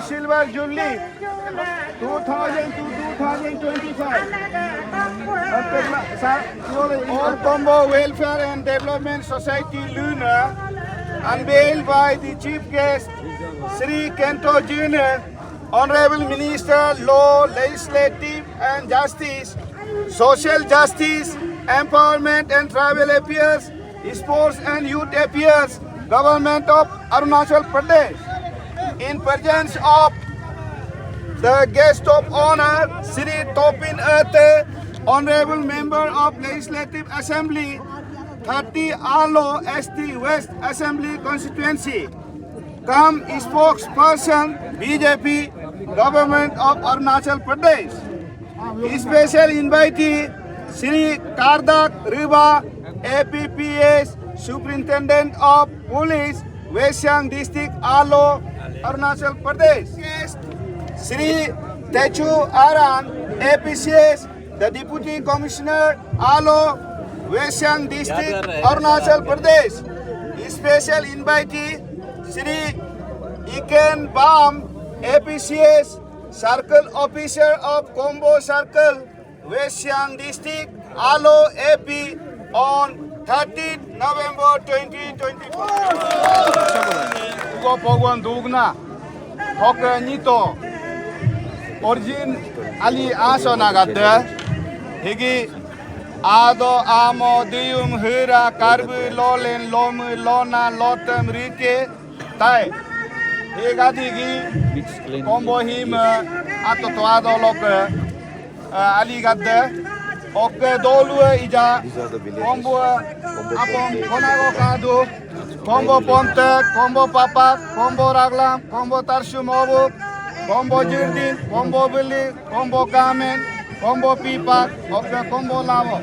Silver Jubilee 2000 to 2025. All Combo Welfare and Development Society Luna, unveiled by the Chief Guest Sri Kento Jr., Honorable Minister, Law, Legislative and Justice, Social Justice, Empowerment and Tribal Affairs, Sports and Youth Affairs, Government of Arunachal Pradesh. In presence of the guest of honor, Sri Topin Erte, Honorable Member of Legislative Assembly, 30 Alo ST West Assembly Constituency, come spokesperson BJP, Government of Arunachal Pradesh. Special invitee, Sri Kardak Riba, APPS, Superintendent of Police, West Siang District, Alo, Arunachal Pradesh. Guest, Sri Techu Aran, APCS, the Deputy Commissioner, Alo, West Siang District, Arunachal Pradesh. Special invitee, Sri Iken Bam, APCS, Circle Officer of Combo Circle, West Siang District, Alo, AP, on 13th November 2024. Ugo Pogwan Dugna, Hoka Nito, Origin Ali Aso Nagate, Higi Ado Amo Dium Hira Karbu Lolen Lomu Lona Lotem Rike Tai Higadigi Combo him Atotoado Loke Ali Gade. Oke dolu ija combo apong konago kadu combo ponte combo papak combo raglam combo tarsu mobu combo jirdin combo beli combo kamen combo pipa oke combo lavo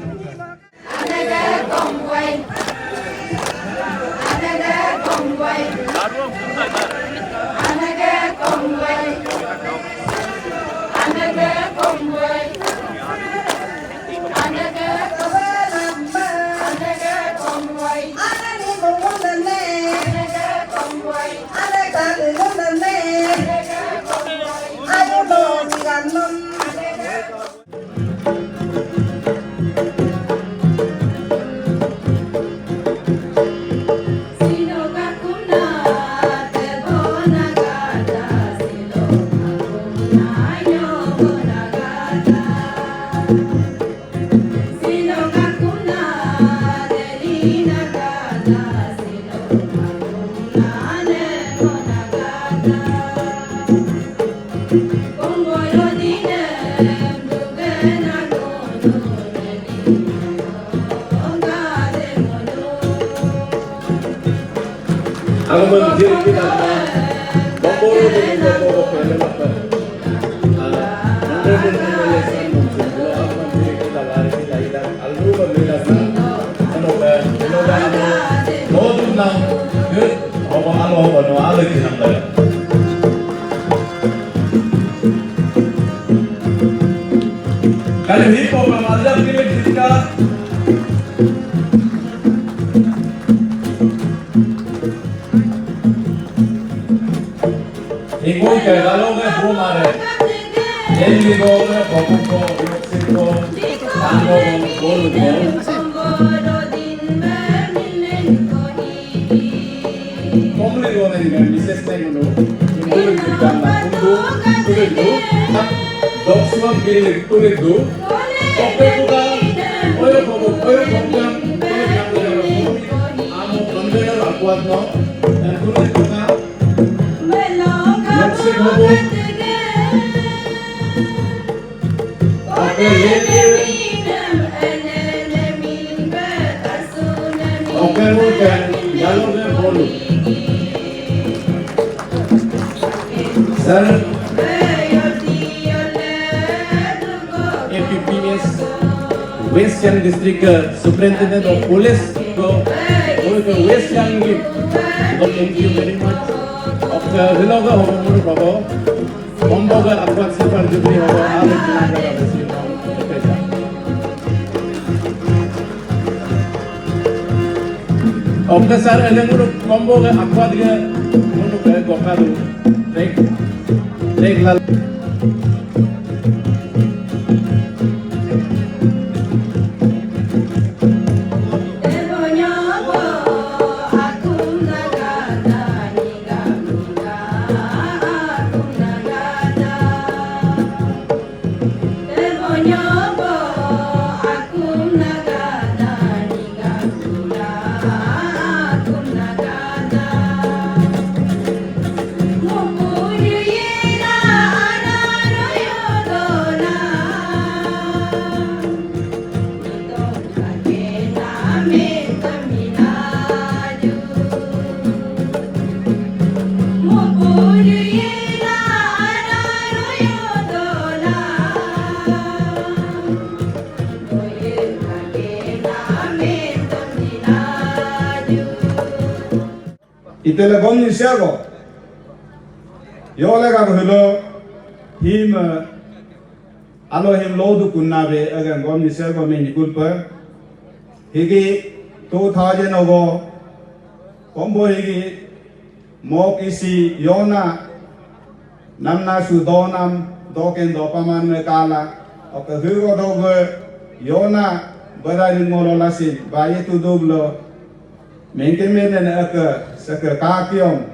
Ako mag-diri kita na Bamboro din ang Bamboro pwede mapan. Bamboro din ang malisan mo. Siguro ako mag-diri kita lari sila ilang alruba nila sa ano ba? Ano ba ano? Modo ng good o ano alay kinamdagan. Kalau hip hop mazhab kilik jitka Iko ke galo me bu mare Delhi go me babu ko Yuksik ko Tango ko bolu ko Komli go me dengan Mrs. Nengono Kulit jitka na kundu kulit do Doksman kilik kulit do Oke bukan Oyo babu oyo bongkam Kulit yang kulit Amo kontainer akuat no Dan kulit bukan Yuksik hobo Oke yedir Oke bukan Jalurnya bolu Sir APPS West Siang District Superintendent of Police ko West Siang gi thank you very much of Hiloga Homuru Babo Bomboga Akwat Sipar Jubli Hobo Alex Nagara Besi Oke sir Elenguru Bomboga Akwat ga Munu ke Gokadu Trek lal Itele gomni siago Yole ga hilo him alo him lodu kunnabe agan gomni siago me nikulpa higi 2000 ogo kombo higi mok isi yona namna su donam doken dopaman me kala oke hugo dogo yona badarin mololasin baye tu doblo mengke menen aka saka kakiom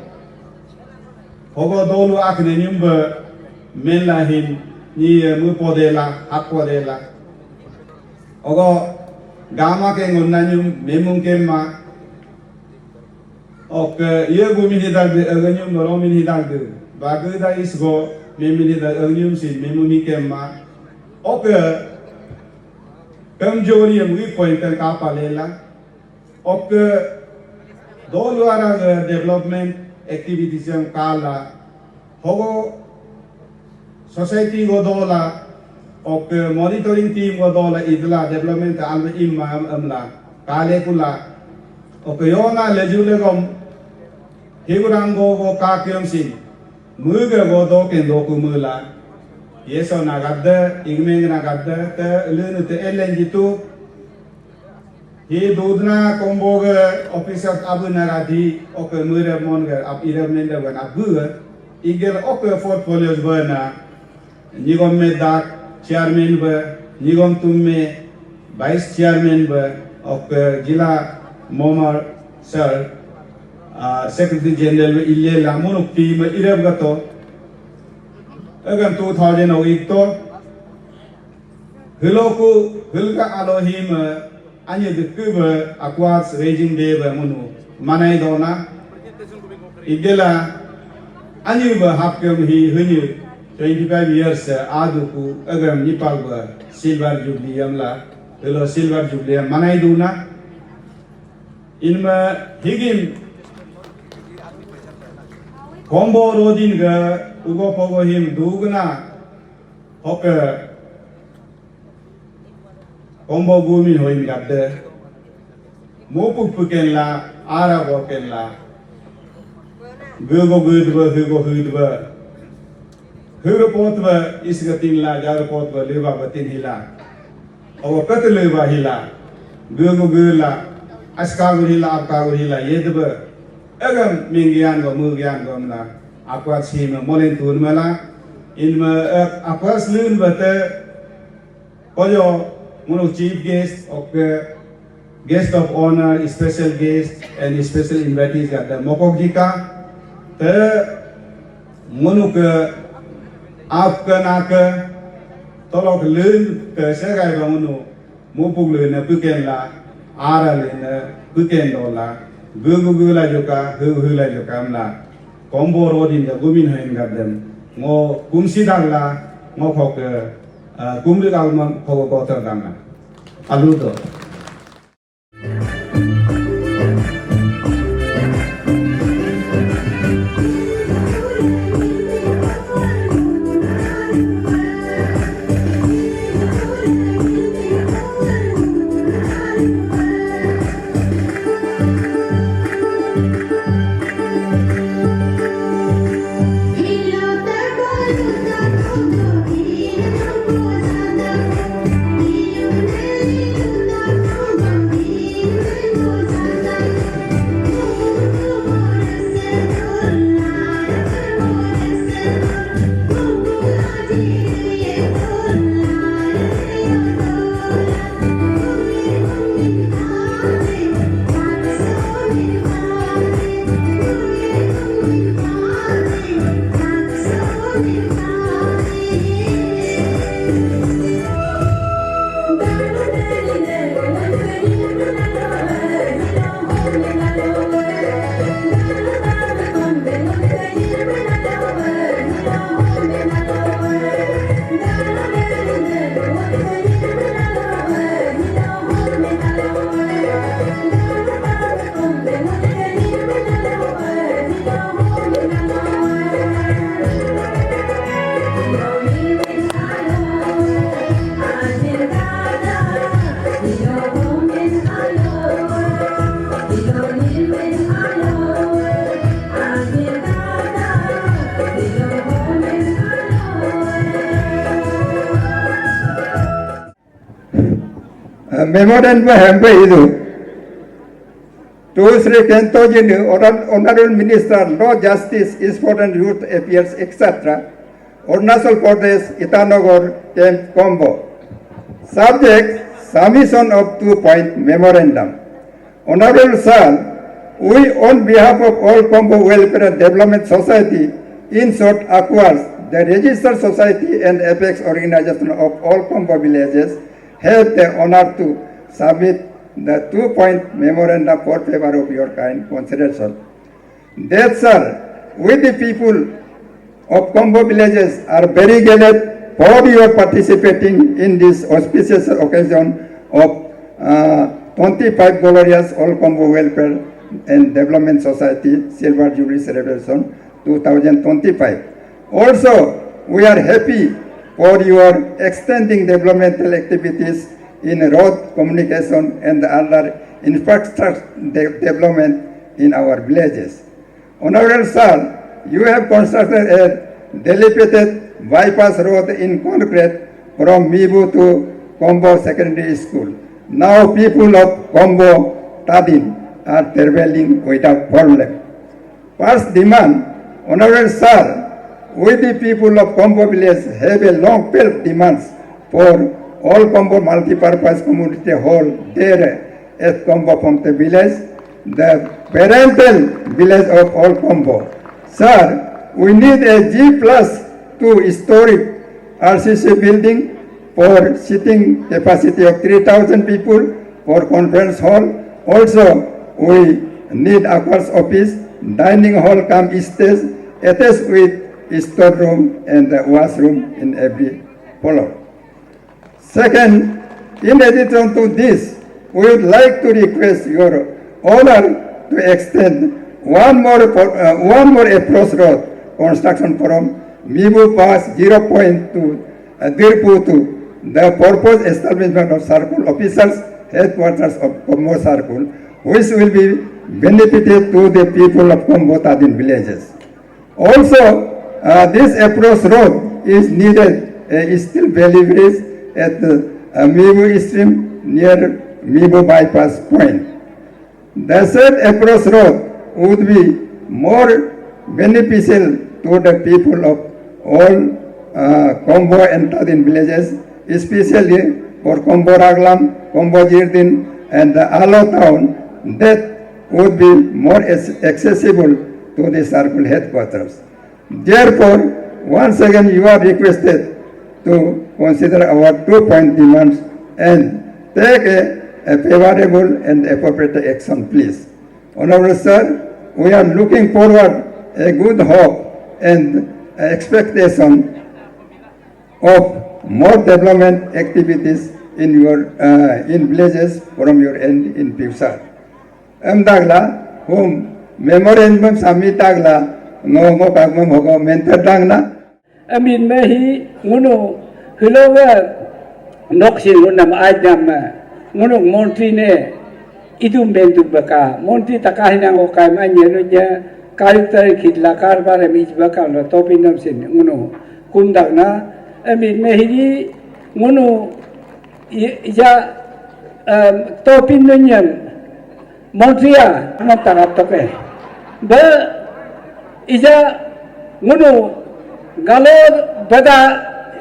hogo dolu akne nyumba menla hin ni mu podela akwadela ogo gama ke ngonnanyum memung kemma ok ye gumi hidal de aganyum noromin hidal de baguda isgo memin hidal aganyum sin memuni kemma ok kamjori mugi pointer ka palela ok dolu ara development activities yang kala hogo society go dola ok monitoring team go dola idla development alme imma amla kale kula ok yona lejule gom higurango go kakyam sin muga go do kendo kumula yeso nagadda igmeng nagadda te lunu te elenjitu Hi dudna komboga officer abu naradi oke mure monga ab ira menda wan abu igel oke portfolios bana nigom medak chairman ba nigom tumme vice chairman ba oke jila momar sir secretary general ille lamun team ira gato agan 2008 to hiloku hilka alohim Anyu the Kuba acquires raging day Munu, Manai Dona, Igela, Anyu Hapkum he Hunu, 25 years Aduku, Agam Nipalba, Silver Jubilee Yamla, Hello Silver Jubilee, Manai Duna, in Higim Combo Rodin Ugo Pogo him Duguna, Hocker. Combo Gumin Hoim Gade Mopu Pukenla, Ara Wokenla Gugo Gudwa, Hugo Hudwa Hugo Potwa, Isgatinla, Jarapotwa, Liva Batin Hila Our Kataluva Hila Gugo Gula, Askagu Hila, Akagu Hila, Yedba Agam Mingian, Mugian Gomna, Aquas him, Molin Turmala, in Aquas Loon, but Koyo. One of chief guests of guest of honor, special guest and special invitees at the Mokogika. The Monuka Afganaka Tolok Lun, Segai Ramunu, Mupuluna, Pukenla, Aralina, Pukendola, Gugula Joka, Hula Jokamla, Combo Road in the Guminheim Garden, Mo Kumsidala, Mokoka. Kumli Alman Pogota Dana. Aludo. Memorandum hampe idu. To Sri Kentojini, Honorable Minister, Law, Justice, Sport and Youth Affairs, etc. Arunachal Pradesh, Itanagar, Camp Combo. Subject, submission of 2-point memorandum. Honorable Sir, we on behalf of all Combo Welfare and Development Society, in short, acquires the Registered Society and Apex Organization of all Combo villages, have the honor to submit the 2-point memorandum for favor of your kind consideration. That, sir, we the people of Combo villages are very glad for your participating in this auspicious occasion of 25 glorious All Combo Welfare and Development Society Silver Jubilee Celebration 2025. Also, we are happy for your extending developmental activities in road communication and other infrastructure development in our villages. Honorable Sir, you have constructed a dilapidated bypass road in concrete from Mibu to Combo Secondary School. Now people of Combo Tadin are traveling without problem. First demand, Honorable Sir, we the people of Combo village have a long-felt demands for all Combo multi-purpose community hall there at Combo Pomte village, the parental village of all Combo. Sir, we need a G+2 historic RCC building for seating capacity of 3,000 people for conference hall. Also, we need Aqua's office, dining hall come stage, attached with storeroom and washroom in every floor. Second, in addition to this, we would like to request your honor to extend one more approach road construction from Mibu Pass 0.2 Dirpu to the purpose establishment of circle officers headquarters of Kombo Circle, which will be benefited to the people of Kombo Tadin villages. Also, this approach road is needed, is still valley bridge at Mibu stream near Mibu bypass point. The said approach road would be more beneficial to the people of all Kombo and Tadin villages, especially for Kombo Raglam, Kombo Jirdin and the Alo town that would be more accessible to the circle headquarters. Therefore, once again you are requested to consider our 2-point demands and take a favorable and appropriate action, please. Honorable Sir, we are looking forward a good hope and expectation of more development activities in your in villages from your end in future. Dagla, whom memorandum submit dagla, no mo kagmam hogo mentor dagna. Amin mehi nguno hiloga noksin ngunam ajam nguno montri ne idum bentuk baka montri takahinang o kai manyenunya karakter khidla karbare mij baka no topinam sin nguno kundagna amin mehi nguno ya topinunyam montria natarap toke ba ija nguno galor bada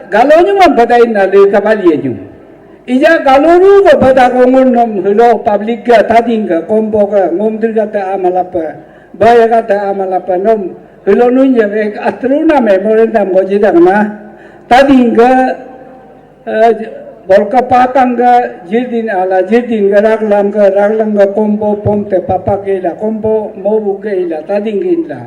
galonyu man bada ina le kabalienyu ija galoru ko bada ko ngon hilo public ga tadinga kombo ga ngomdir ga ta amalapa baya ga ta amalapa nom hilo nunya ek atruna memorandum go jidangna tadinga bolka patanga jirdin ala jirdin ga raglam ga kombo pomte papa ke la kombo mobu ke la tadinga la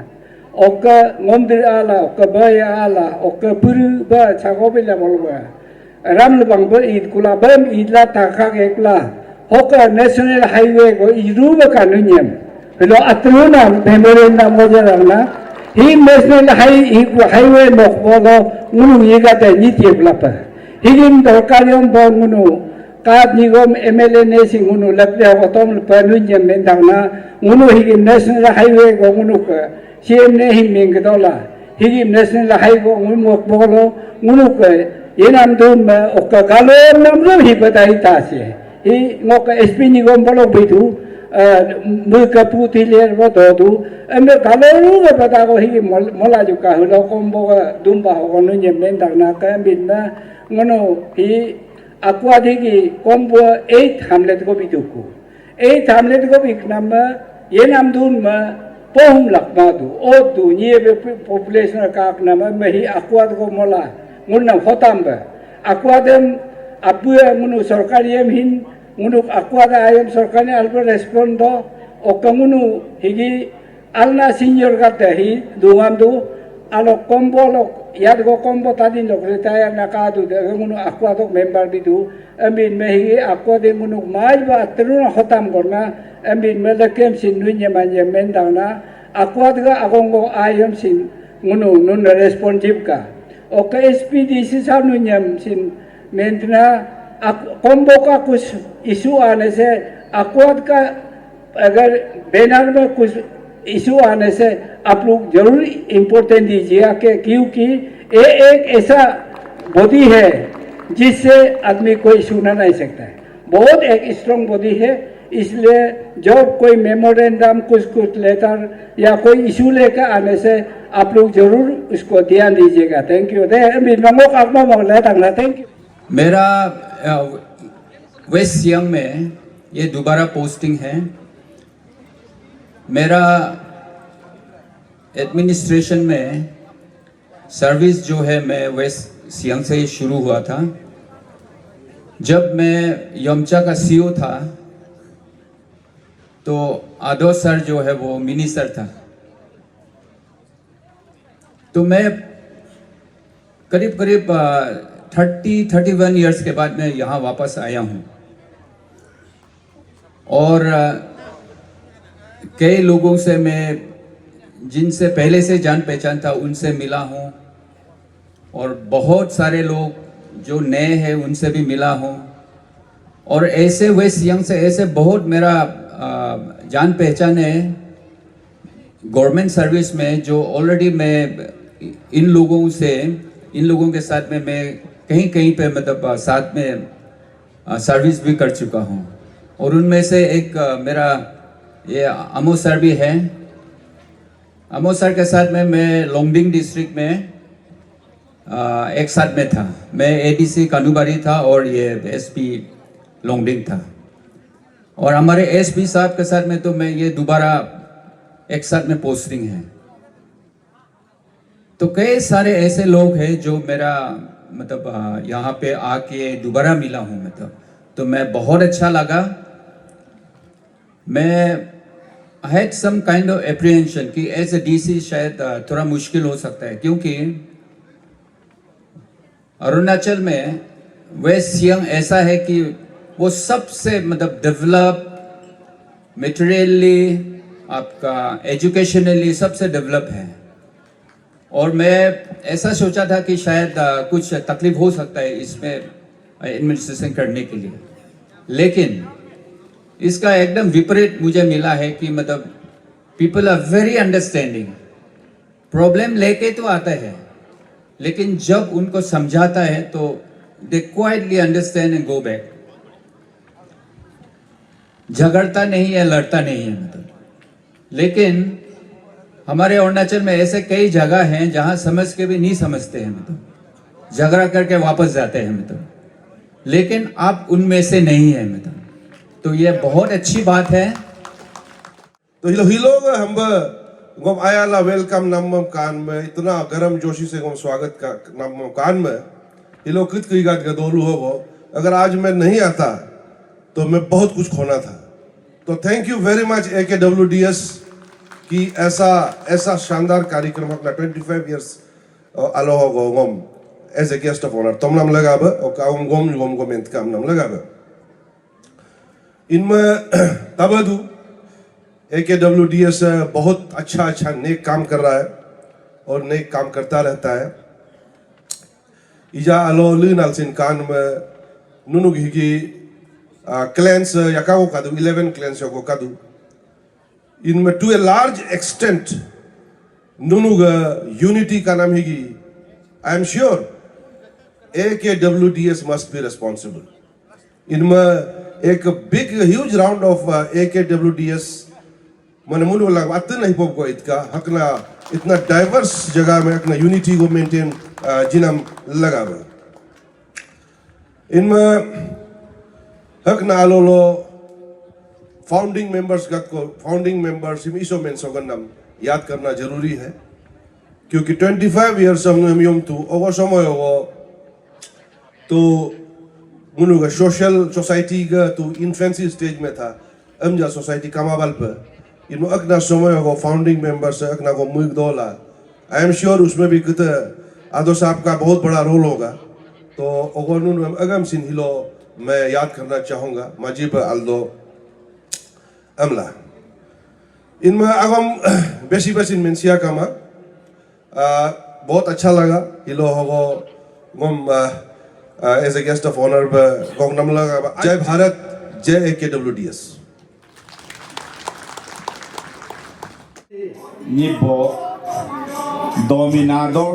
oka ngomdir ala oka baya ala oka puru ba chagobila bolwa ram lubang ba id kula bam idla takha ekla hoka national highway go iru ba kanunyam hilo atruna memorandum mo jarangna hi national highway mok bolo ngunu yiga ta niti blapa higim dorkaryom bon ngunu kad nigom MLA ne singunu lapya ko tom panunyam mendangna ngunu higim national highway go ngunu ka CM ne himing dola higim national highway ngunu bolo ngunu ka yenam dun ma okka galor namro hi badai tase hi ngok SP nigom bolo bitu muka puti ler bodu ame galoru ga bada go hi mola juka hulo kombo ga dumba ho no nyem mendang na ka binna ngono hi akwa digi kombo 8 hamlet go bituku 8 hamlet go bik nama yenam dun ma pohum lakma du o du niye population ka nama mehi akwa go mola nguna hotamba akwa dem abu ngunu sarkari em hin ngunu akwa da ayam sarkari albo respondo o kangunu higi alna senior gata hi duam du alo kombo lo yad go kombo tadin lo retire nakadu de ngunu akwa do member bidu amin mehi akwa de ngunu mai ba truna hotam gorna amin melakem sin nunya manje mendana akwa ga agongo ayam sin ngunu nun responsive ka oke SPDC सामने नियम सिन मेंटना combo का कुछ issue आने से अक्वाद का अगर banner में कुछ इशू आने से आप लोग जरूर इम्पोर्टेंट दीजिएगा क्योंकि ये एक ऐसा बॉडी है जिससे आदमी कोई सुना नहीं सकता है बहुत एक स्ट्रॉन्ग बॉडी है इसलिए जब कोई मेमोरेंडम कुछ लेटर या कोई इशू लेकर आने से आप लोग जरूर उसको ध्यान दीजिएगा थैंक यू थैंक यू मेरा वेस्ट सियांग में ये दोबारा पोस्टिंग है मेरा एडमिनिस्ट्रेशन में सर्विस जो है मैं वेस्ट सियांग से ही शुरू हुआ था जब मैं यमचा का सीईओ था तो आदर्श सर जो है वो मिनिस्टर था। तो मैं करीब करीब 31 इयर्स के बाद मैं यहाँ वापस आया हूँ और कई लोगों से मैं जिनसे पहले से जान पहचान था उनसे मिला हूँ और बहुत सारे लोग जो नए हैं उनसे भी मिला हूँ और ऐसे वेस्ट सियांग से ऐसे बहुत मेरा जान पहचान है गवर्नमेंट सर्विस में जो ऑलरेडी मैं इन लोगों के साथ में मैं कहीं कहीं पे मतलब साथ में सर्विस भी कर चुका हूँ और उनमें से एक मेरा ये अमो सर भी है। अमो सर के साथ में मैं लोंगडिंग डिस्ट्रिक्ट में एक साथ में था। मैं एडीसी कानूबारी था और ये एसपी लोंगडिंग था और हमारे एसपी साहब के साथ में तो मैं ये दोबारा एक साथ में पोस्टिंग है। तो कई सारे ऐसे लोग हैं जो मेरा मतलब यहाँ पे आके दोबारा मिला हूँ मतलब, तो मैं बहुत अच्छा लगा। मैं had some kind of apprehension कि एज ए डीसी शायद थोड़ा मुश्किल हो सकता है क्योंकि अरुणाचल में वेस्ट सियांग ऐसा है कि वो सबसे मतलब डेवलप मटेरियली आपका एजुकेशनली सबसे डेवलप है और मैं ऐसा सोचा था कि शायद कुछ तकलीफ हो सकता है इसमें एडमिनिस्ट्रेशन करने के लिए, लेकिन इसका एकदम विपरीत मुझे मिला है कि मतलब people are very understanding. Problem लेके तो आता है लेकिन जब उनको समझाता है तो they quietly understand and go back. झगड़ता नहीं है, लड़ता नहीं है मतलब। लेकिन हमारे अरुणाचल में ऐसे कई जगह हैं जहां समझ के भी नहीं समझते हैं मतलब, झगड़ा करके वापस जाते हैं मतलब, लेकिन आप उनमें से नहीं है मतलब। तो ये बहुत अच्छी बात है। तो ही लोग हम गोम आयाला वेलकम नमम कान में इतना गर्म जोशी से गोम स्वागत का नमम कान में ये लोग कित की गात गदोलू हो वो। अगर आज मैं नहीं आता तो मैं बहुत कुछ खोना था। तो thank you very much AKWDS कि ऐसा शानदार कार्यक्रम अपना 25 इयर्स अलो हो गोम as a guest of honour तुम नाम लगा बे और काम गोम इंत काम नाम लगा बे इनमें तबदू AKWDS बहुत अच्छा नेक काम कर रहा है और नेक काम करता रहता है। इजा अलो लिनाल सिन कान में नुनु घिगी क्लैंस यकाओ कादू 11 क्लैंस को कादू इनमें टू ए लार्ज एक्सटेंट नुनुगा यूनिटी का नाम हिगी। I am sure AKWDS must be responsible. इनमें एक big huge round off AKWDS मैंने मुझे लगा बात नहीं पो को इतना हकना इतना डाइवर्स जगह में अपना यूनिटी को मेंटेन जिनम लगा हुआ। इनमें हकना आलोलो फाउंडिंग मेंबर्स इसो में नाम याद करना जरूरी है क्योंकि 25 इयर्स हम यूम तो ओवर समय हो तो मुनुगा सोसाइटी का तो इन्फेंसी स्टेज में था अमजा सोसाइटी कामाबाल पर इनमें अकना समय हो फाउंडिंग मेंबर्स अकना को मुइक दोला। आई एम श्योर उसमें भी कित आदो साहब का बहुत बड़ा रोल होगा। तो ओगोनुन अगम सिन हिलो मैं याद करना चाहूँगा मजीब अल्दो अमला। इनमें अगम बेसी मेंसिया कामा बहुत अच्छा लगा हिलो होगो गम as a guest of honour गोंग नम लगा। जय भारत, जय AKWDS। Nipo Dominador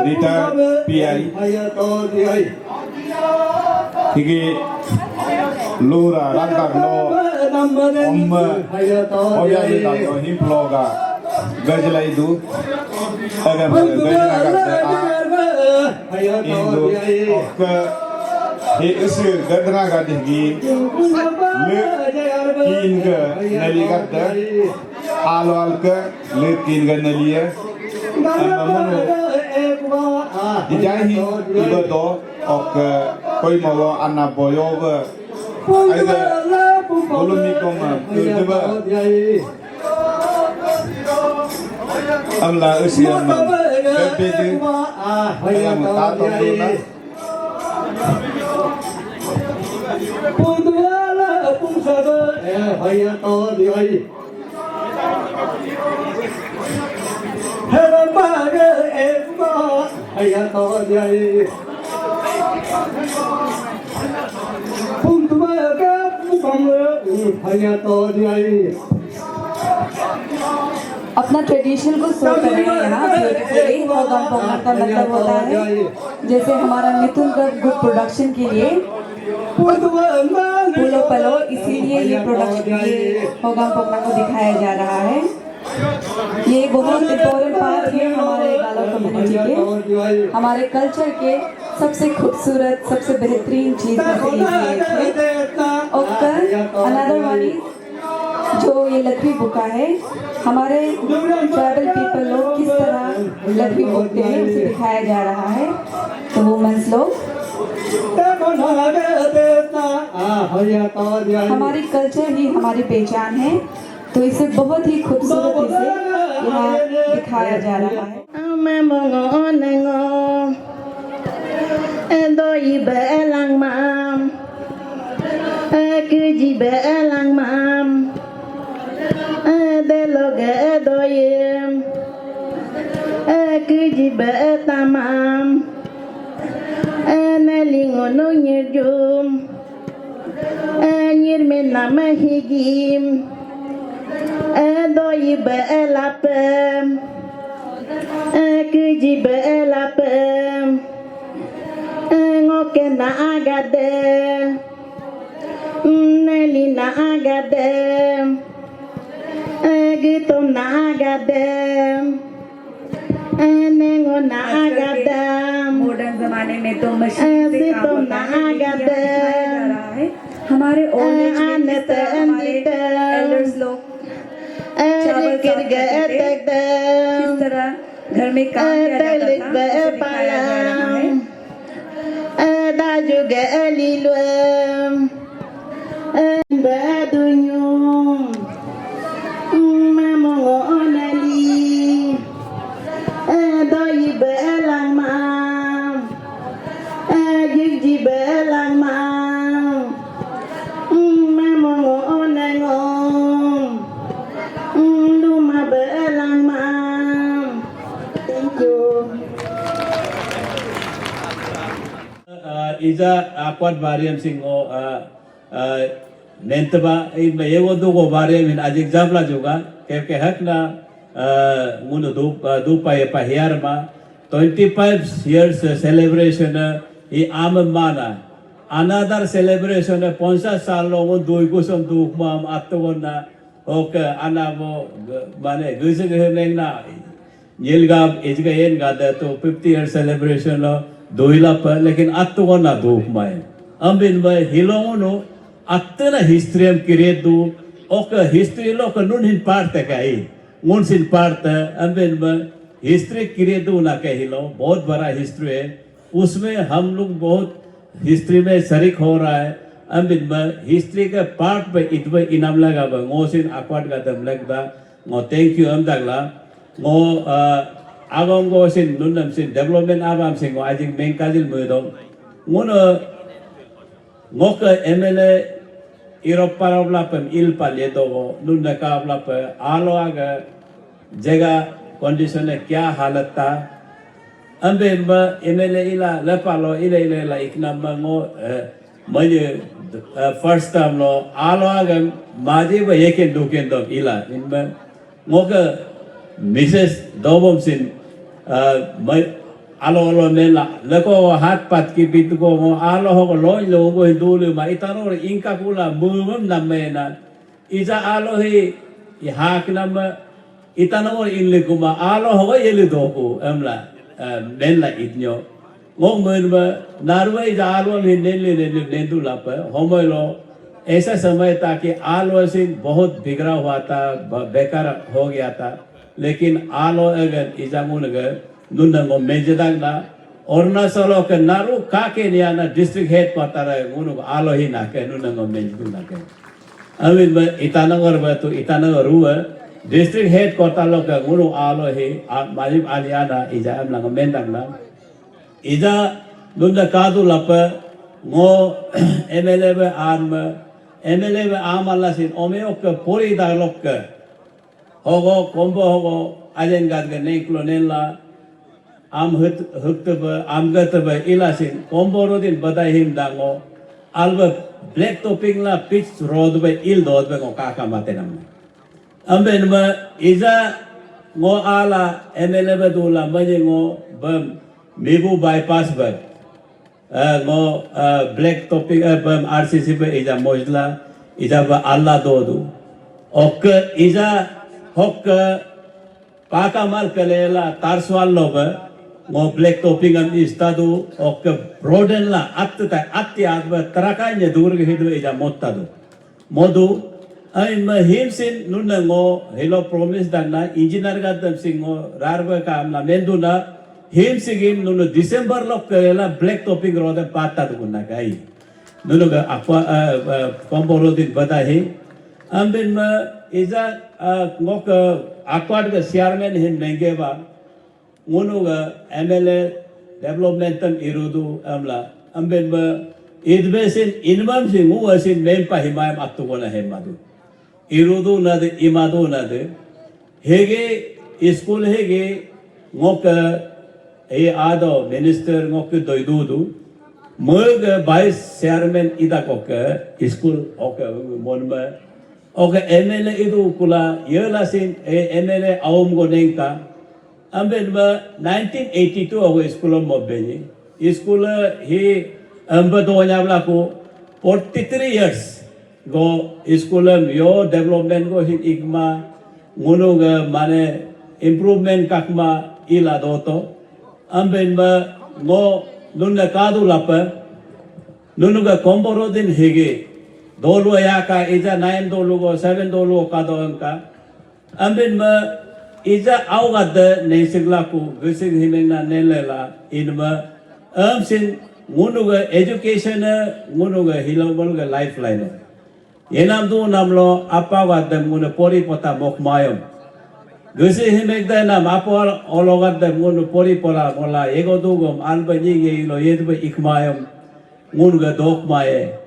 Retired PI Higi Lura Rangkar Lo Oya Lila Lo Himploga Gajla Idu Agam Gajla Gajla Indo Oka He Isu Gadra Gadigi Kin Ga Nali Gadda Al ke lekin ganaliya amamano dijahi ibadah ok koi mawa anaboyo aga Bolumi koma kedua amla usia man kepede ayam tato duna अपना tradition को show कर रहे हैं यहाँ beautifully. होगाम Pongal का मतलब होता है जैसे हमारा मिथुन का गुड प्रोडक्शन के लिए पुलो पलो, इसीलिए ये प्रोडक्शन ये होगाम पोंगल को दिखाया जा रहा है। ये बहुत इम्पोर्टेंट पार्ट है हमारे गालो कम्युनिटी के, हमारे कल्चर के सबसे खूबसूरत सबसे बेहतरीन चीज में से एक है। और अनदर वन इज जो ये लकड़ी बुका है, हमारे ट्राइबल पीपल लोग किस तरह लकड़ी बुकते हैं उसे दिखाया जा रहा है। तो वुमेन्स लोग हमारी कल्चर ही हमारी पहचान है, तो इसे बहुत ही खूबसूरती से यहाँ दिखाया जा रहा है। Doi belapem, kuji belapem, ngoke na agade, neli na agade, gitu na agade, nengo na agade. Modern जमाने में तो मशीन से काम होता है, दिखाया जा रहा है। हमारे ओल्ड एज में किस तरह हमारे एल्डर्स लोग चावल साफ करते थे, किस तरह घर में काम किया जाता था, उसे दिखाया जा रहा है। Iza akwat variam singo nentaba in ये वो दो को variam in आज example juga के हक ना मुनो दो पाहियार मा 25 years celebration ये आम माना another celebration 50 साल लोगों दो कुसम दो माम आत्तवना ओके अनाबो माने गुसे गहें ना येलगाब इजगा येन गादा तो 50 years celebration लो दोइला पर लेकिन अत्तो ना दो माय अम्बिन में हिलोनो अत्तना हिस्ट्री हम किरे दो ओक हिस्ट्री लो का नून हिन पार्ट तक आई नून सिन पार्ट अम्बिन में हिस्ट्री किरे दो ना के हिलो बहुत बड़ा हिस्ट्री है, उसमें हम लोग बहुत हिस्ट्री में शरीक हो रहा है। अम्बिन में हिस्ट्री के पार्ट पे इतने इनाम लगा बा ngोसिन अक्वाट का दम लगता ngो thank you हम तकला ngो Agam go sin nunam sin development abam sin go ajing mengkajil mudong ngono ngoka MLA Europa blapem il paledo go nunna ka blap alo aga जगह कंडीशन है क्या हालत था अम्बे MLA इला लेपालो इले इले ला इकनम ngो मजे first time lo alo aga माजे ब येकें दुकें दो इला इनमें ngoka Mrs. Dobom sin alo alo nela leko hat pat ki bit ko mo alo ho lo lo go dulu ma itano inka kula mumum namena iza alo hi hak nam itano inle kuma alo ho yele do ko amla nela itnyo ngong men ba narwa iza alo hi nele nele nendu la pa homo lo ऐसा समय था कि आलो से बहुत बिगड़ा हुआ था, बेकार हो गया था, लेकिन आलो अगर इजामुन अगर नुन्नगो मेजदाग ना अरुणाचल के नारू काके निया ना डिस्ट्रिक्ट हेड पता रहे उनको आलो ही ना के नुन्नगो मेजदू ना के Amin ba Itanagar ba tu Itanagar ruwa district head kota lo ka ngulu alo he majib aliana ija am lang mendang na ija nunda kadu lapa ngo MLA ba arm alla sin ome ok pori da lok hogo kombo hogo ajengat ga nei klonella am huktaba am gataba ilasin kombo rodin badahim dango alba black topping la pitch road ba il dod ba ngo kaka matenam amben ma iza ngo ala MLA ba dula maje ngo bam mebu bypass ba ngo black topping bam RCC ba iza mojla iza ba alla dodu ok iza hok paka mal kalela tarswal lo ba ngo black topping am istadu ok broaden la atta atti adba tarakanya dur ge hidu eja mottadu modu ai ma himsin nunna ngo hello promise danna engineer gadam singo rarba kam la menduna himsigin nunu December lo kalela black topping roda pattadu kunna kai nunu ga akwa komboro din badahi ambin ma iza ngok akwad ga chairman hin mengeba ngunuga MLA developmentam irudu amla ambemba idbesin inmam singu asin mempa himayam attugona hemadu irudu nade imadu nade hege school hege ngok e ado minister ngok doidudu mug vice chairman ida kok school ok monma ok MLA idu kula yelasin MLA awum gonengka amben ba 1982 ago school mo beni school he amba do nyabla ko 43 years go school yo development go hin igma ngono ga mane improvement kakma ila doto amben ba ngo nunna kadu lapa nunu ga komboro din hege dolu ya ka ija 9 dolu go 7 dolu ka do anka amben ba Iza awgada neisiglaku gusig himena nelela inma sin ngunuga education ngunuga hilawbalga lifeline yenam du namlo apawada ngunu pori pota mokmayom gusig himegda nam apol ologada ngunu pori pora mola ego dugom albani geilo yedba ikmayom ngunuga dokmaye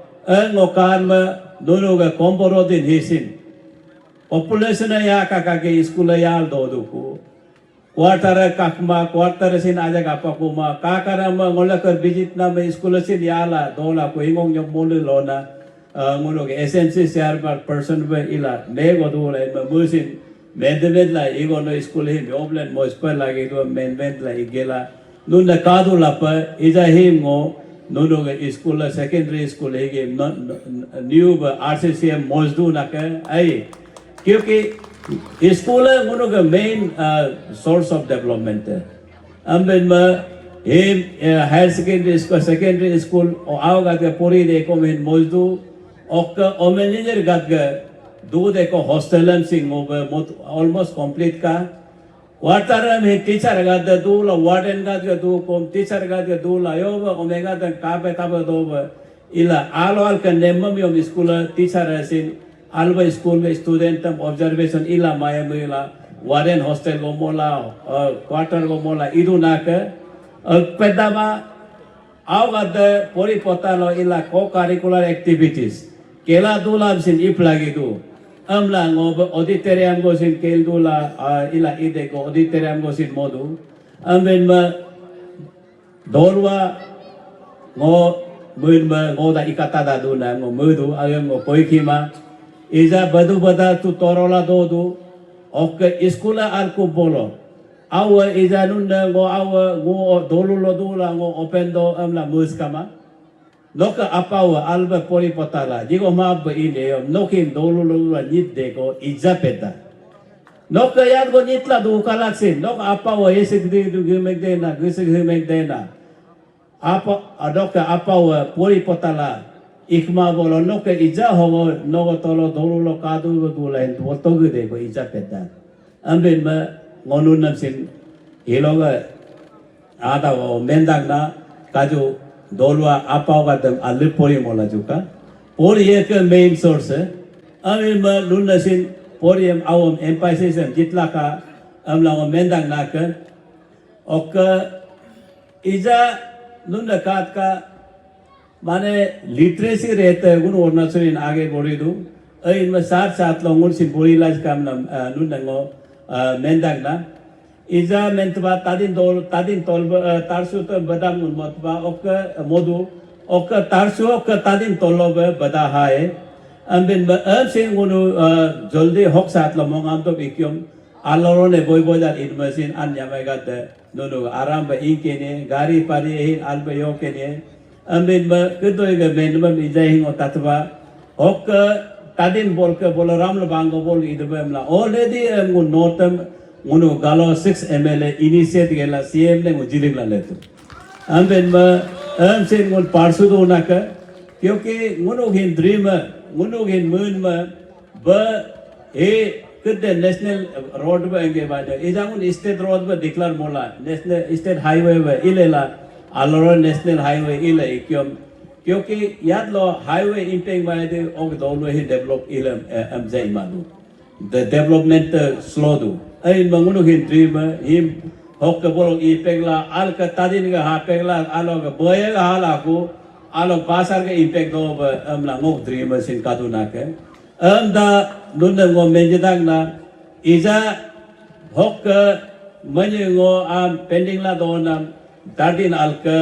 ngokanma nunuga komborodin hisin population ya kakake school ya doduku quarter kakma quarter sin aja kapakuma kakarama ngolakar visit na me school sin yala dola ko ingong nyok mole lona ngono ke SNC share person be ila me godula me musin mendebet la igono school hi oblen mo school lagi do mendebet la igela nunna kadu lapa ija himo nono ke school secondary school hege new RCCM mojdu na ke ai क्योंकि school है उन लोग main source of development है हम इनमें higher secondary school और आओगा के पूरी देखो में मौजूद और ओमेनिजर गद के दो देखो हॉस्टल सिंग ऑलमोस्ट कंप्लीट का वाटर में टीचर गद दो ला वार्डन गद के दो कम टीचर गद के दो ला यो ओमेगा तक कापे तब दो इला आल के नेमम यो स्कूल टीचर है सिंग alba school में student tam observation ila maya mila warden hostel go mola quarter go mola idu naka pedama awada pori potalo ila co curricular activities kela dulam sin iplagi du amla ngo auditorium go sin kel dula ila ide go auditorium go sin modu amben ma dorwa ngo mun ma ngo da ikata da du na ngo mudu ayam ngo poikima Iza badu bada tu torola dodu, ok iskula alku bolo. Awa iza nunda ngo awa ngo dolu lo dula ngo opendo amla muskama. Noka apawa alba pori potala. Digo maab ini nokin dolu lo dula nit deko iza peta. Noka yad go nitla du kalaksin. Noka apawa yesik di du gimek dena, gisik gimek dena. Apa adoka apawa pori potala. Ikma bolo no ke ija homo no tolo dolu lo kadu dula en wotogu de ko ija peta amben ma ngonu nam sin hiloga ada wo mendang na kaju dolwa apau gadam alipori mola juga pori ek main source amin ma lunna sin porium awam emphasis jitlaka amla mendang nakan ok इजा नुन कात का माने literacy रहते हैं गुण और नचुरिन आगे बढ़ी दो इनमें साथ साथ लोगों से बोली लाज काम नुन नंगो मेंदाग ना इजा मेंतबा तादिन तोल तारसु तो बदाम उन्मतबा ओक मोदु ओक तारसु ओक तादिन तोलो बदा हाय अम्बिन अब से गुण जल्दी हक साथ लो मंगाम तो बिक्यों आलोरो ने बोई बोजार इनमें अन्यामेगा ते दोनों आराम बे इनके ने गाड़ी पारी इन आलबे यो के ने अम्बिन में कितो एक बेंड में इजाई हिंगो तत्वा हक तादिन बोल के बोलो रामल बांगो बोल इधर हमला ऑलरेडी हमको नोटम मुनो गालो 6 MLA इनिशिएट गेला CM ने मुझिलिक ला लेतो अम्बिन में से मुन पार्सु दो ना का क्योंकि मुनो हिन ड्रीम मुनो हिन मून में ब ए कितने नेशनल रोड पे आएंगे बाजा इजामुन स्टेट रोड पे डिक्लेयर मोला नेशनल स्टेट हाईवे पे इलेला आलोरो नेशनल हाईवे इले क्योंकि याद लो हाईवे इंपेक्ट में दे ओग दोनों ही डेवलप इलम एमजे इमानु द डेवलपमेंट स्लो दो इन मंगुनु हिन ड्रीम हिम होक बोलो इंपेक्ट ला आल का तादिन का हा पेगला आलो का बोये का हाला को आलो पासर के इंपेक्ट दो अमला ngok ड्रीम सिन कादुना के दा नुन ngom menjedang na iza hok menyengo am pending la donam tardin alka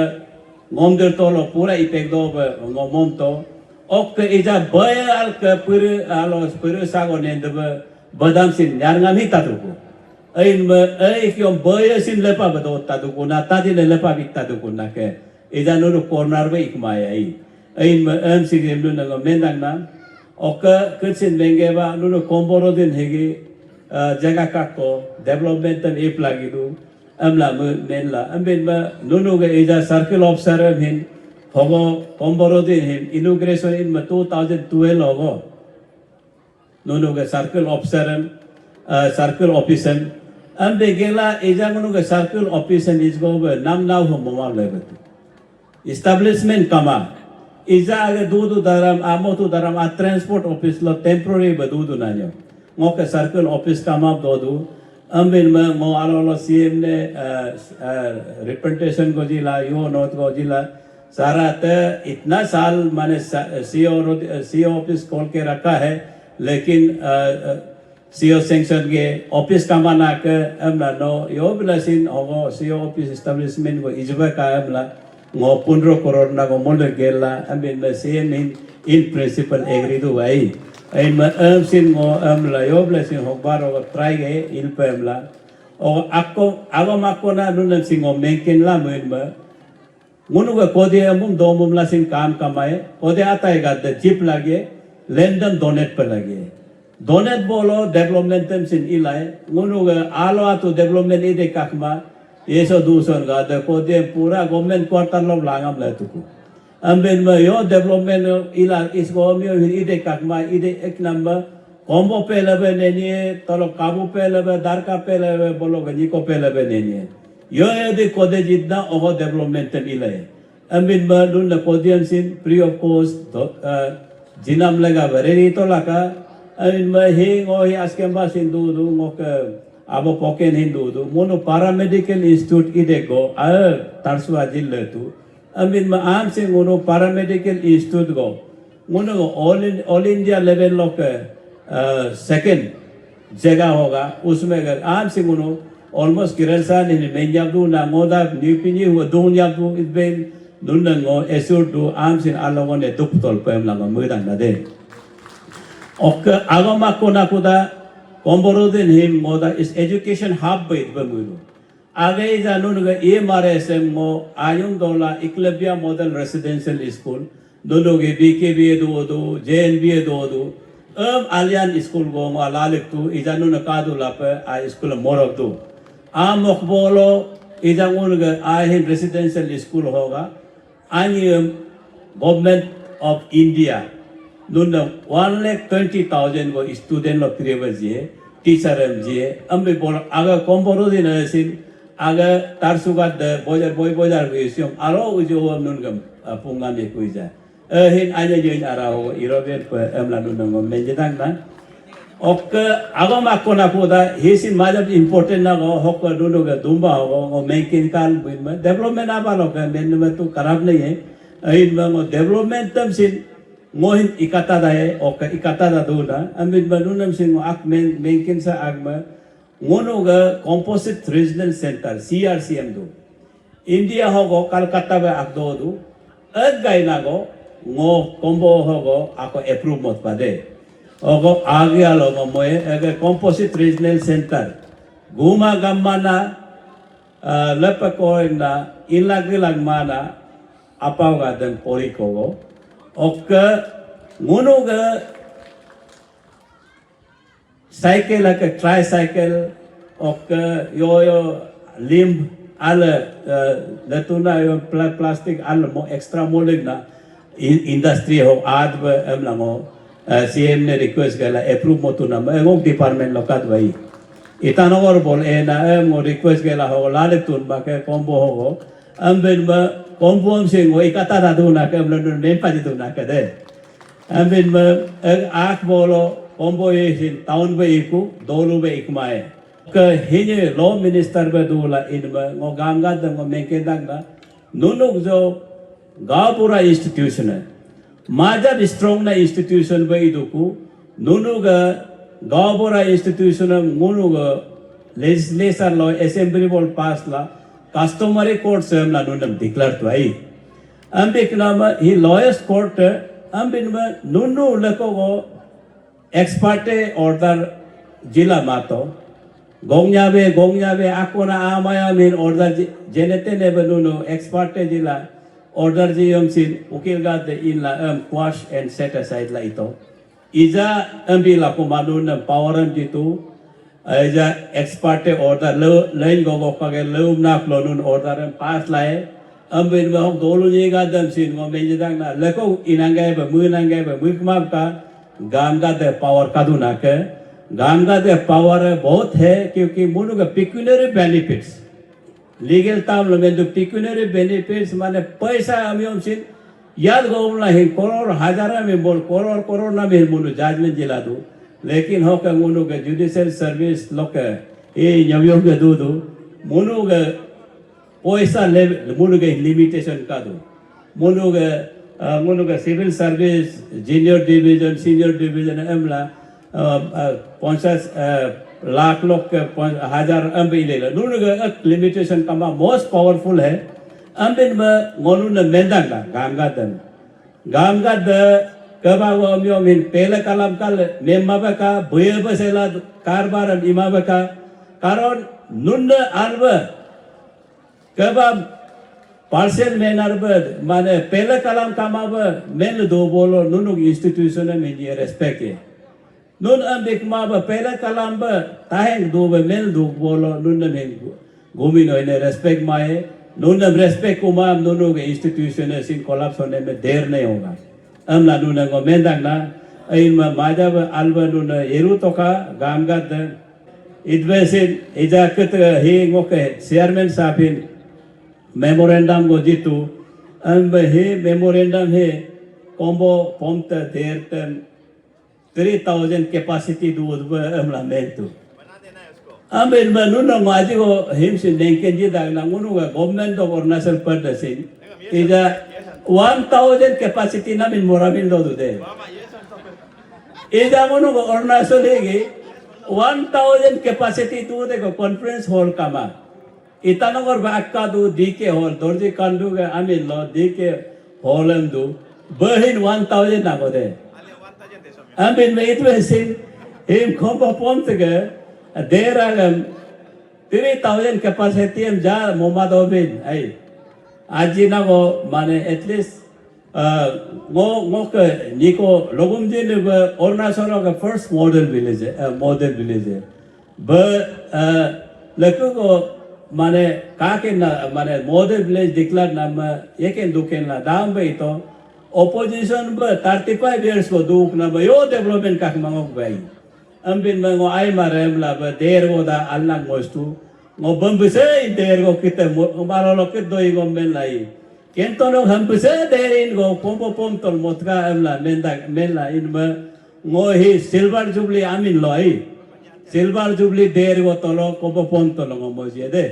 ngom der tolo pura ipek do ngomom to ok iza baya alka pur alos pur sago nende badam sin nyarngam hi tatuko ain me ai kyom baya sin lepa bado tatuko na tadin lepa bik tatuko na ke iza nuru corner be ikmaya ain me am sigem nun ngom mendang na ओका कुछ लेंगे बा नुनो कोम्बोरो दिन हेगी जगह काटो development तब एप लागी दो अमला मेनला अम्बिन बा नुनो के इजा सर्कल ऑफिसर हिन होगो कोम्बोरो दिन हिन इनॉग्रेशन इन 2012 होगो नुनो के circle officer circle officer Ambe गेला इजा नुनो के सर्कल ऑफिसर इसको नाम नाव हो मोमाल लेबत एस्टैब्लिशमेंट कमा इजा अगर दूध दरम आमोतु दरम आ ट्रांसपोर्ट ऑफिस लो टेम्पररी बदूदु नान्यो मोके सर्कल ऑफिस का माप दो अम्बिन में मो आलो सीएम ने रिप्रेजेंटेशन को जिला यो नोट को जिला सारा ते इतना साल माने सीओ ऑफिस खोल के रखा है लेकिन सीओ सेंक्शन के ऑफिस का माना के अमला नो यो बिलसिन होगो सीओ ऑफिस एस्टैब्लिशमेंट को इजबा का अमला ngो 15 crore na ko mole gela amin me CM in principle agree do ai ai ma sin ngo la yo blessing ho baro try ge il pemla o akko agom akko na nun sing ngo menken la men ma munu ga kode amum do mum la sing काम कमाए kode आता है गा zip लगे लेंदन donate पर लगे donate बोलो development तम सिन इलाय munu ga alo ato development ide kakma ये सो दूसर का देखो दे पूरा गवर्नमेंट क्वार्टर लोग लागम ले तुको अम्बिन में यो डेवलपमेंट इला इसको मियो इदे काकमा इदे एक नंबर कॉम्बो पे लेबे नेनिए तलो काबू पे लेबे दारका पे लेबे बोलो गनी को पे लेबे नेनिए यो यदि कोदे जितना ओहो डेवलपमेंट इले अम्बिन में लुन कोदियन सिन फ्री ऑफ कॉस्ट जिनाम लगा बरेरी तो लगा अम्बिन में ही ngो ही आस्केम्बा सिन दू ngok abo poken hindu tu mono paramedical institute idego tarsua jille tu amin ma am se mono paramedical institute go mono all india level lo के second जगह होगा उसमें अगर आम से मोनो almost किरसा ने मेंजाब दो ना मोदा न्यूपिनी हुआ दुनिया दो इस बेन दुनंगो एसुर दो आम से आलोगो ने दुप तोल पे हम लगा मुदान ना दे ओक आगमा को ना कुदा कोम्बोरोदिन हिम मोदा इस एजुकेशन हब पे बमुलो आगे जानून ग ए मारे से मो आयुम दोला इक्लबिया मॉडल रेसिडेंशियल स्कूल दोनों के बीकेबी दो जेएनबी दो अब आलियान स्कूल गो मा लालिक तू इजानुन कादु लापे आ स्कूल मोरब दो आ मखबोलो इजानुन ग आ हिम रेसिडेंशियल स्कूल होगा आनियम गवर्नमेंट ऑफ इंडिया नुन 1,20,000 को स्टूडेंट लोग प्रिवेज ये टीचर एम जी अम्बे बोल आगे कोम्बोरो दिन ऐसी आगे तारसुगा द बोजर बोजर विषयों आरो उजो हम नुन कम पुंगा में कोई जाए hin anya jeng arao iroben pe emlanu nang menjedang na ok agam akona poda hisin majab important na go hok duno ga dumba go menkin kan development abalo ka men tu karab nahi hai in mo development tam sin mohin ikata dae ok ikata da duna amin banunam sin ak menkin sa agma ngono ga composite regional center CRCM do India hogo Calcutta ba akdo do ag gai na go ngo combo hogo ako approve mot pade ogo age alo mo moe ag composite regional center guma gammana lepa ko na ilag mana apaw ga den pori ko go ok ngono ga cycle like tricycle ok yo limb alla latuna yo plastic alla mo extra molding na industry ho ad em lango CM ne request gala approve mo tu na ngok department lokat bai itanogor bol na mo request gala ho lale tun ba ke combo ho amben ba combo am sing ho ikata da du na ke london nem pa tu na ke de amben ba ak bolo combo in town ba iku dolu ba ikmae ke hinye law minister ba dula in ba ngo ganga da ngo menke dang na nunuk jo Gapura institution है माजब strong ना institution by दुकु नुनुगा Gapura institution है मुनुगा legislature law assembly board pass ला customary court से हम नुनम declare तो आई हम एक नाम ही lowest court हम बिन में नुनु लको वो ex parte order जिला मातो गोंग्याबे आकोना आमाया min order जनते ने बनुनो ex parte जिला order ji sin ukil ga de in la quash and set aside la ito iza ambila kumanun power ji tu iza ex parte order lain go go ka ge lum na klonun order pass lai ambin ma hok dolu ji ga dam sin go me jang na leko inangai ba mu ma ka ganga de power ka du na ke ganga de power बहुत है क्योंकि मुनु का pecuniary benefits legal term में जो pecuniary benefits माने पैसा हमें हमसे याद गोमला है करोड़ हजारा में बोल करोड़ ना में मुनु जजमेंट जिला दो लेकिन हो का मुनु का जुडिशियल सर्विस लोग ये न्यायों के दो मुनु का पैसा ले मुनु के लिमिटेशन का दो मुनु का civil service junior division senior division एमला 50 लाख लोग के 1000 एमबी ले लो नून का लिमिटेशन का मोस्ट पावरफुल है अम्बिन में गोनू ने मेंदांगा गामगा द कबा वो अमियो मिन पहले कलम कल मेम्मा बका बुये बसेला कारबार इमा बका कारण नून अर्ब कबा पार्शियल मेन अर्ब माने पहले कलम कामाब मेन दो बोलो नून इंस्टीट्यूशन में ये रेस्पेक्ट है nun ambik ma ba pela kalam ba taheng do ba mel do bolo nun ne gumi no ne respect mae nun respect ko ma nun के institution sin collapse होने में देर नहीं होगा हम ना nun को mendang na in ma majab alba nun eru to ka gamgat idvesin ijakat he ngoke chairman sapin memorandum go jitu am he memorandum he combo pomta derten 3000 capacity do amlamento amen manuna maji go himse nenken ji dagna ngunu ga government of Arunachal Pradesh ija 1000 capacity na min morabil do de ija ngunu go Arunachal legi 1000 capacity do de conference hall kama itanagor bakka do DK hall dorji kandu ga amin lo DK hall am do berhin 1000 na go de amin me it was in him combo pomtega there are 3000 capacity am ja Muhammad Obin ai aji na go mane at least go ke niko logum din Arunachal ka first model village but leko go mane ka ke na mane model village declare na eken duken na dam be to opposition ba 35 years ko duk na ba yo development ka mangok bai ambin mango ai marem la ba der go da alnang mostu ngo bambise der go kite maro lo kit doi go men lai kentonong hampuse derin go kompo pom tol motka emla menla in ma ngohi silver jubilee amin loi silver jubilee der go tolo kompo pom tol ngo moje de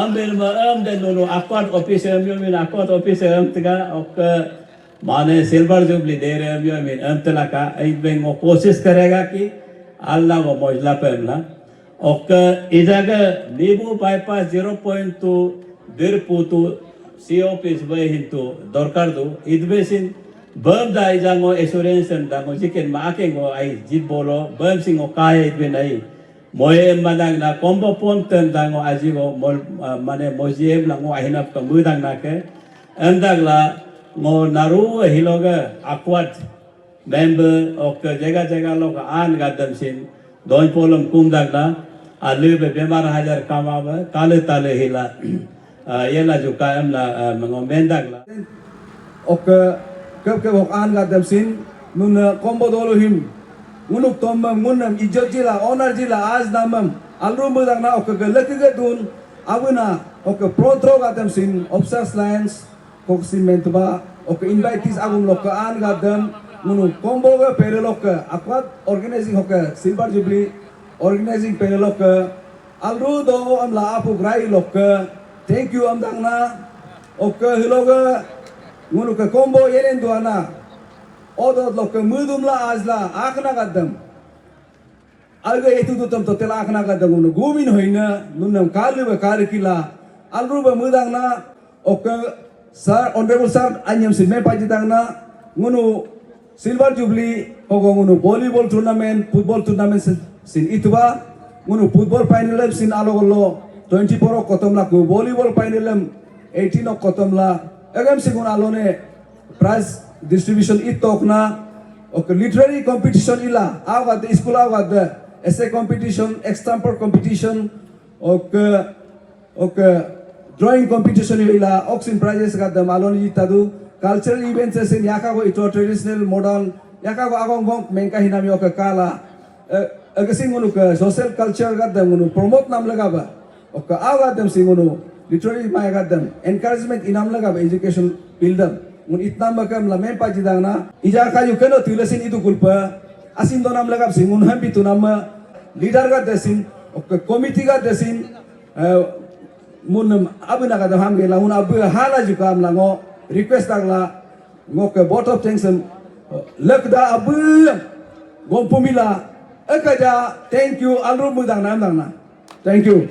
ambil ma am de nono akot office min akot office am tiga ok माने silver jubilee दे रहे हैं मैं अंतला का एक बेंग वो कोशिश करेगा कि अल्लाह वो मौजला पहनला और इजागा नीबू बाईपास 0.2 देर पुतु COPs वह हिंदू दरकार दो इधबेसिन बम दाई जांगो एश्योरेंस दांगो जिकेन माकेंगो आई जित बोलो बम सिंगो काय इधबे नहीं मोये मनांग ना कॉम्बो पोंटन दांगो आजीगो माने मोजिएम लांगो आहिनाप तो मुदांग ना के अंदागला ngo naru hiloga akwat member ok jaga log an gadam sin don polom kumdagla alu be bemar hajar kamaba kale tale hila yela juka amla mengomendagla ok ke ok an gadam sin nun combo dolo him ngunuk tomam ngunam ijot jila honor jila az namam alrum budagna ok gelek gedun abuna ok protro gadam sin obsas lines Koksin ba ok invitees agum lokka an gadam munu combo ga pere lokka akwat organizing hokka silver jubilee organizing pere lokka alru do am la apu grai lokka thank you am dangna ok hiloga munu ka combo yelen duana odot lokka mudum la azla akna gadam alga etu dutam to tel akna gadam munu gumin hoina nunam kalu ba karikila alru ba mudangna ok Sir, Honorable Sir, anyam sin me pajitang na ngunu silver jubilee hogo ngunu volleyball tournament, football tournament sin itwa ngunu football final sin alogolo 24 ok kotom la ku volleyball final 18 ok kotom la agam sin ngunu alone prize distribution itok na ok literary competition ila awad school awad essay competition extempore competition ok drawing competition ila oxin prizes gadam aloni jitadu cultural events sin yakago ito traditional modern yakago agong gong mengka hinami ok kala agasing ngunu ka social culture gadam ngunu promote nam lagaba ok agadam singunu literary may gadam encouragement inam lagaba education builder ngun itnam makam la mempa jidangna ija kayu keno tilasin itu kulpa asin donam lagab singun hambi tunam leader gadasin ok committee gadasin munam abuna kada hamge la un abu hala juga am la ngo request agla ngo ke bot of thanks lekda abu gompumila akaja thank you alru mudang na thank you